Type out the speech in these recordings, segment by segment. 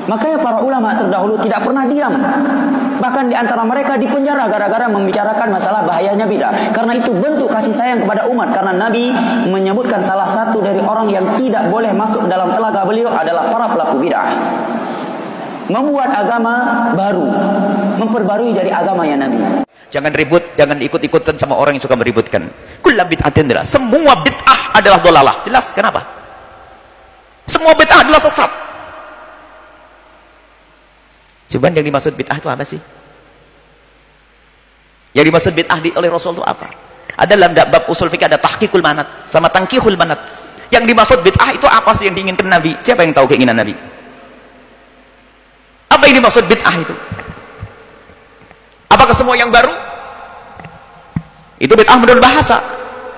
Makanya para ulama terdahulu tidak pernah diam. Bahkan di antara mereka dipenjara gara-gara membicarakan masalah bahayanya bid'ah. Karena itu bentuk kasih sayang kepada umat. Karena Nabi menyebutkan salah satu dari orang yang tidak boleh masuk dalam telaga beliau adalah para pelaku bid'ah. Membuat agama baru, memperbarui dari agamanya Nabi. Jangan ribut, jangan ikut-ikutan sama orang yang suka meributkan. Kullu bid'atin dalalah. Semua bid'ah adalah dolalah. Jelas kenapa? Semua bid'ah adalah sesat. Cuman yang dimaksud bid'ah itu apa sih? Yang dimaksud bid'ah oleh Rasul itu apa? Ada dalam bab usul fikih ada tahqiqul manat sama tangkihul manat. Yang dimaksud bid'ah itu apa sih yang diinginkan Nabi? Siapa yang tahu keinginan Nabi? Apa yang dimaksud bid'ah itu? Apakah semua yang baru? Itu bid'ah menurut bahasa.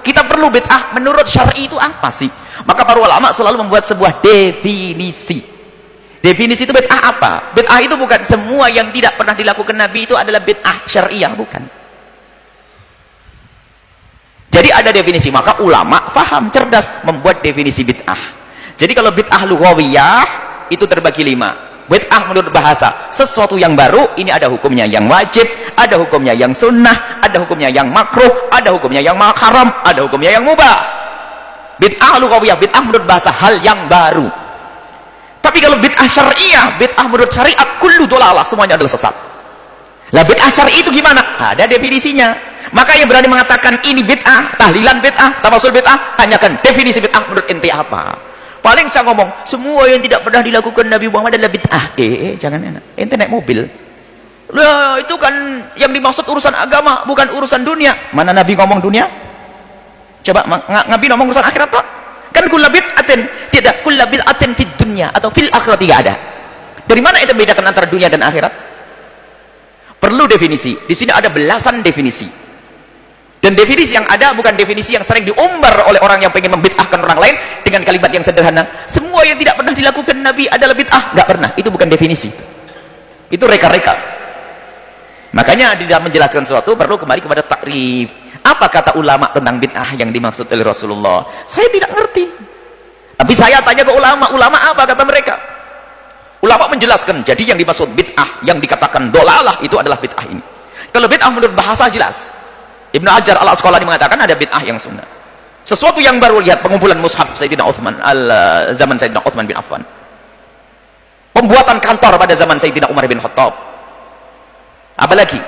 Kita perlu bid'ah menurut syar'i itu apa sih? Maka para ulama selalu membuat sebuah definisi. Definisi itu bid'ah apa? Bid'ah itu bukan semua yang tidak pernah dilakukan Nabi itu adalah bid'ah syariah, bukan. Jadi ada definisi, maka ulama faham, cerdas membuat definisi bid'ah. Jadi kalau bid'ah lughawiyah itu terbagi 5. Bid'ah menurut bahasa, sesuatu yang baru, ini ada hukumnya yang wajib, ada hukumnya yang sunnah, ada hukumnya yang makruh, ada hukumnya yang haram, ada hukumnya yang mubah. Bid'ah lughawiyah, bid'ah menurut bahasa, hal yang baru. Tapi kalau bid'ah syariah, bid'ah menurut syariat, kullu dolalah, semuanya adalah sesat. Lah bid'ah syari'i itu gimana? Ada definisinya. Maka yang berani mengatakan ini bid'ah, tahlilan bid'ah, tawasul bid'ah, tanyakan definisi bid'ah menurut ente apa? Paling saya ngomong, semua yang tidak pernah dilakukan Nabi Muhammad adalah bid'ah. Jangan enak. Ente naik mobil. Lah itu kan yang dimaksud urusan agama, bukan urusan dunia. Mana Nabi ngomong dunia? Coba Nabi ngomong urusan akhirat, Pak. Kan kullu bid'atin, tidak kullu bid'atin fid dunya atau fil akhirat, tidak ada. Dari mana itu membedakan antara dunia dan akhirat? Perlu definisi. Di sini ada belasan definisi. Dan definisi yang ada bukan definisi yang sering diumbar oleh orang yang pengen membid'ahkan orang lain dengan kalimat yang sederhana. Semua yang tidak pernah dilakukan Nabi adalah bid'ah. Enggak pernah. Itu bukan definisi. Itu reka-reka. Makanya di dalam menjelaskan sesuatu perlu kembali kepada takrif. Apa kata ulama tentang bid'ah yang dimaksud oleh Rasulullah? Saya tidak ngerti. Tapi saya tanya ke ulama, ulama apa kata mereka? Ulama menjelaskan, jadi yang dimaksud bid'ah, yang dikatakan dolalah itu adalah bid'ah ini. Kalau bid'ah menurut bahasa jelas. Ibnu Hajar al-Asqalani mengatakan ada bid'ah yang sunnah. Sesuatu yang baru, lihat pengumpulan mushaf Sayyidina Utsman zaman Sayyidina Utsman bin Affan. Pembuatan kantor pada zaman Sayyidina Umar bin Khattab. Apalagi?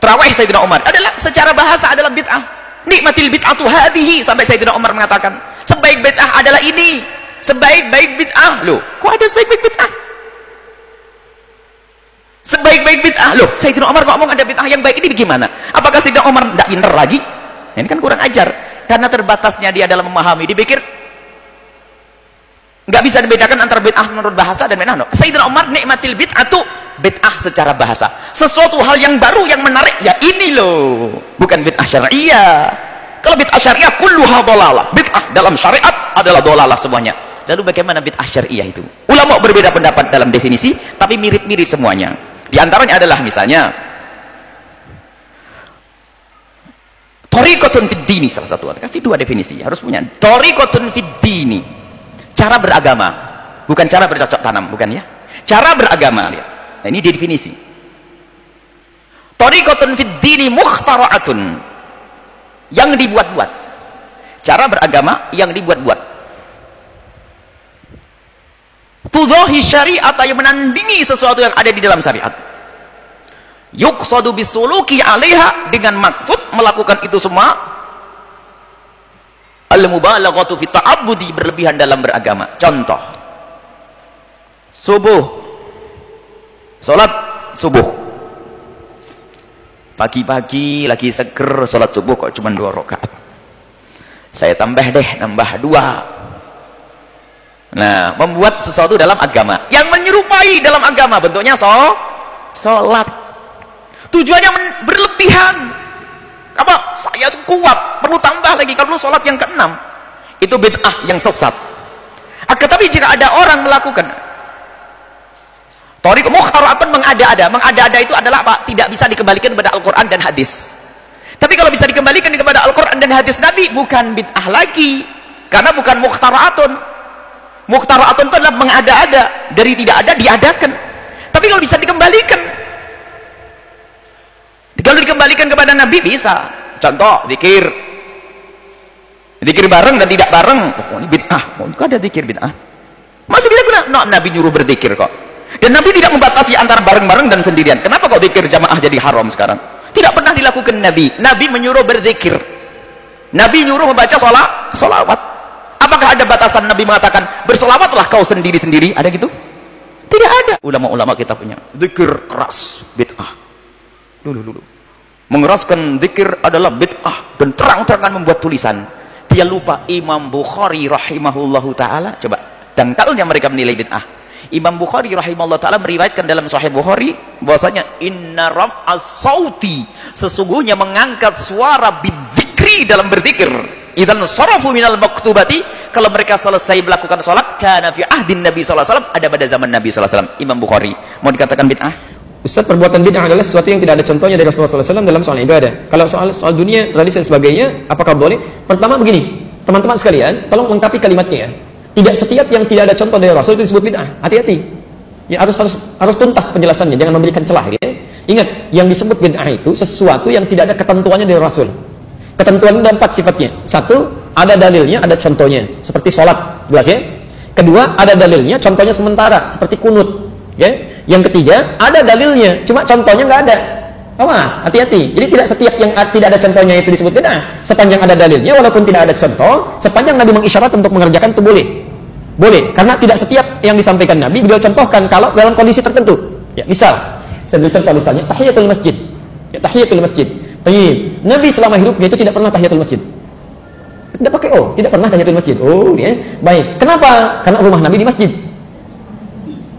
Tarawih Sayyidina Umar adalah secara bahasa adalah bid'ah. Nikmatil bid'atu hadhihi, sampai Sayyidina Umar mengatakan sebaik bid'ah adalah ini, sebaik-baik bid'ah. Loh, kok ada sebaik-baik bid'ah? Sebaik-baik bid'ah. Loh, Sayyidina Umar ngomong ada bid'ah yang baik, ini bagaimana? Apakah Sayyidina Umar tidak pintar lagi? Ini kan kurang ajar. Karena terbatasnya dia dalam memahami, dipikir nggak bisa dibedakan antara bid'ah menurut bahasa dan bid'ah. Sayyidina Umar nikmatil bid'atu, bid'ah secara bahasa, sesuatu hal yang baru yang menarik, ya ini loh, bukan bid'ah syariah. Kalau bid'ah syariah kulluha dolalah, bid'ah dalam syariat adalah dolalah semuanya. Lalu bagaimana bid'ah syariah itu? Ulama berbeda pendapat dalam definisi, tapi mirip-mirip semuanya. Di antaranya adalah misalnya thariqatun fid dini, salah satu. Kasih 2 definisi, harus punya. Thariqatun fid dini, cara beragama, bukan cara bercocok tanam, bukan ya. Cara beragama, lihat. Nah, ini definisi. Thariqatun fid dini mukhtara'atun, yang dibuat-buat. Cara beragama yang dibuat-buat. Tudhahi syariat, yang menandingi sesuatu yang ada di dalam syariat. Yuqsadu bisuluki 'alaiha, dengan maksud melakukan itu semua. Al-mubalaghatu fi ta'abbudi, berlebihan dalam beragama. Contoh, subuh, salat subuh, pagi-pagi lagi seger, salat subuh kok cuma 2 rakaat. Saya tambah deh, nambah 2. Nah, membuat sesuatu dalam agama yang menyerupai dalam agama, bentuknya salat. Tujuannya berlebihan. Apa? Saya kuat, perlu tambah lagi, kalau sholat yang ke-6 itu bid'ah yang sesat. Tetapi jika ada orang melakukan thariq mukhtara'atun, mengada-ada itu adalah apa? Tidak bisa dikembalikan kepada Al-Quran dan hadis. Tapi kalau bisa dikembalikan kepada Al-Quran dan hadis Nabi, bukan bid'ah lagi, karena bukan mukhtara'atun. Muqtara'atun itu adalah mengada-ada, dari tidak ada diadakan. Tapi kalau bisa dikembalikan, kalau dikembalikan kepada Nabi bisa. Contoh zikir bareng dan tidak bareng, oh ini bid'ah, oh kok ada zikir bid'ah, masih bisa guna. No, Nabi nyuruh berzikir kok, dan Nabi tidak membatasi antara bareng-bareng dan sendirian. Kenapa kok zikir jamaah jadi haram sekarang? Tidak pernah dilakukan Nabi menyuruh berzikir, Nabi nyuruh membaca sholawat. Apakah ada batasan Nabi mengatakan bersolawatlah kau sendiri-sendiri? Ada gitu? Tidak ada. Ulama-ulama kita punya zikir keras bid'ah dulu mengeraskan zikir adalah bid'ah dan terang-terangan membuat tulisan. Dia lupa Imam Bukhari rahimahullahu ta'ala, coba dangkalnya mereka menilai bid'ah. Imam Bukhari rahimahullahu ta'ala meriwayatkan dalam Sahih Bukhari bahwasanya inna raf'as sauti, sesungguhnya mengangkat suara bidzikri dalam berzikir, idzan sarafu minal maktubati, kalau mereka selesai melakukan salat, kana fi ahdin Nabi sallallahu alaihi wasallam, ada pada zaman Nabi sallallahu alaihi wasallam. Imam Bukhari mau dikatakan bid'ah? Ustaz, perbuatan bid'ah adalah sesuatu yang tidak ada contohnya dari Rasulullah SAW dalam soal ibadah. Kalau soal dunia, tradisi dan sebagainya, apakah boleh? Pertama begini, teman-teman sekalian, tolong lengkapi kalimatnya ya. Tidak setiap yang tidak ada contoh dari Rasul itu disebut bid'ah. Hati-hati. Ya, harus tuntas penjelasannya, jangan memberikan celah ya. Ingat, yang disebut bid'ah itu sesuatu yang tidak ada ketentuannya dari Rasul. Ketentuannya ada 4 sifatnya. 1, ada dalilnya, ada contohnya, seperti sholat, jelas ya. Kedua, ada dalilnya, contohnya sementara, seperti kunut. Ya. Yang ketiga, ada dalilnya, cuma contohnya nggak ada. Awas, hati-hati. Jadi tidak setiap yang tidak ada contohnya itu disebut bid'ah. Sepanjang ada dalilnya, walaupun tidak ada contoh, sepanjang Nabi mengisyarat untuk mengerjakan itu boleh. Boleh, karena tidak setiap yang disampaikan Nabi beliau contohkan kalau dalam kondisi tertentu. Ya, misal, saya beri contoh misalnya tahiyatul masjid. Ya, tahiyatul masjid. Tayyib. Nabi selama hidupnya itu tidak pernah tahiyatul masjid. Tidak pakai tidak pernah tahiyatul masjid. Ya. Baik. Kenapa? Karena rumah Nabi di masjid.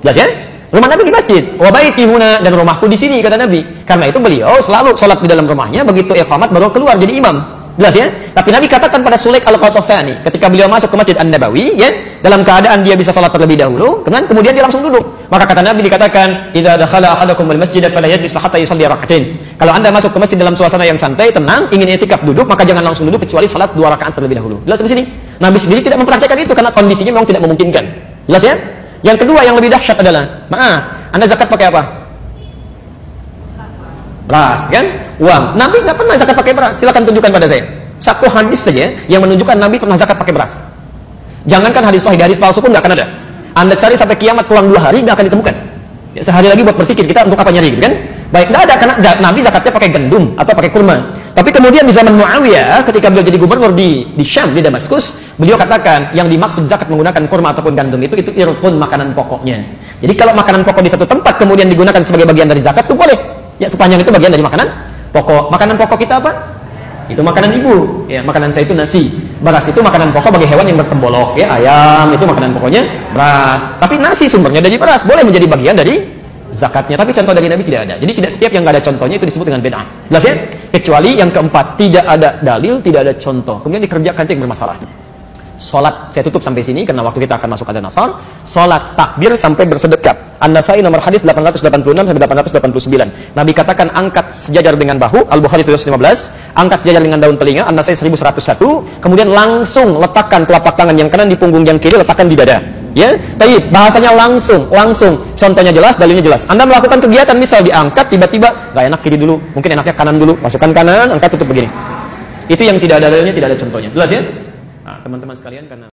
Jelas ya? Rumah Nabi di masjid. Wa baiti huna, dan rumahku di sini, kata Nabi. Karena itu beliau selalu sholat di dalam rumahnya, begitu iqamat baru keluar jadi imam. Jelas ya? Tapi Nabi katakan pada Sulaik al-Qatafani ketika beliau masuk ke Masjid An-Nabawi ya, dalam keadaan dia bisa sholat terlebih dahulu, kemudian dia langsung duduk. Maka kata Nabi dikatakan, "Idza dakhala ahadukum al-masjid fala yajlis hatta yusalli rak'atain." Kalau Anda masuk ke masjid dalam suasana yang santai, tenang, ingin i'tikaf duduk, maka jangan langsung duduk kecuali salat 2 rakaat terlebih dahulu. Jelas di sini? Nabi sendiri tidak mempraktikkan itu karena kondisinya memang tidak memungkinkan. Jelas ya? Yang kedua yang lebih dahsyat adalah, maaf, Anda zakat pakai apa? Beras, kan? Uang. Nabi nggak pernah zakat pakai beras. Silakan tunjukkan pada saya. Satu hadis saja yang menunjukkan Nabi pernah zakat pakai beras. Jangankan hadis sahih, hadis palsu pun nggak akan ada. Anda cari sampai kiamat kurang 2 hari nggak akan ditemukan. Ya, sehari lagi buat berpikir kita untuk apa nyari, kan? Baik, nggak ada karena Nabi zakatnya pakai gandum atau pakai kurma. Tapi kemudian di zaman Muawiyah, ketika beliau jadi gubernur di Syam, di Damaskus, beliau katakan yang dimaksud zakat menggunakan kurma ataupun gandum itu irfun, makanan pokoknya. Jadi kalau makanan pokok di satu tempat kemudian digunakan sebagai bagian dari zakat itu boleh. Ya, sepanjang itu bagian dari makanan pokok. Makanan pokok kita apa? Itu makanan ibu. Ya, makanan saya itu nasi. Beras itu makanan pokok bagi hewan yang bertembolok. Ya, ayam itu makanan pokoknya beras. Tapi nasi sumbernya dari beras, boleh menjadi bagian dari zakatnya. Tapi contoh dari Nabi tidak ada. Jadi tidak setiap yang nggak ada contohnya itu disebut dengan bid'ah. Jelas ya? Kecuali yang keempat, tidak ada dalil, tidak ada contoh, kemudian dikerjakan itu yang bermasalah. Salat, saya tutup sampai sini karena waktu kita akan masuk adzan asar. Salat takbir sampai bersedekap. An-Nasai nomor hadis 886 sampai 889. Nabi katakan angkat sejajar dengan bahu, Al-Bukhari 715, angkat sejajar dengan daun telinga, An-Nasai 1101, kemudian langsung letakkan telapak tangan yang kanan di punggung yang kiri, letakkan di dada. Ya, tapi bahasanya langsung. Contohnya jelas, dalilnya jelas. Anda melakukan kegiatan misal diangkat tiba-tiba nggak enak kiri dulu, mungkin enaknya kanan dulu, masukkan kanan, angkat tutup begini. Itu yang tidak ada dalilnya, tidak ada contohnya. Jelas ya? Nah, teman-teman sekalian, karena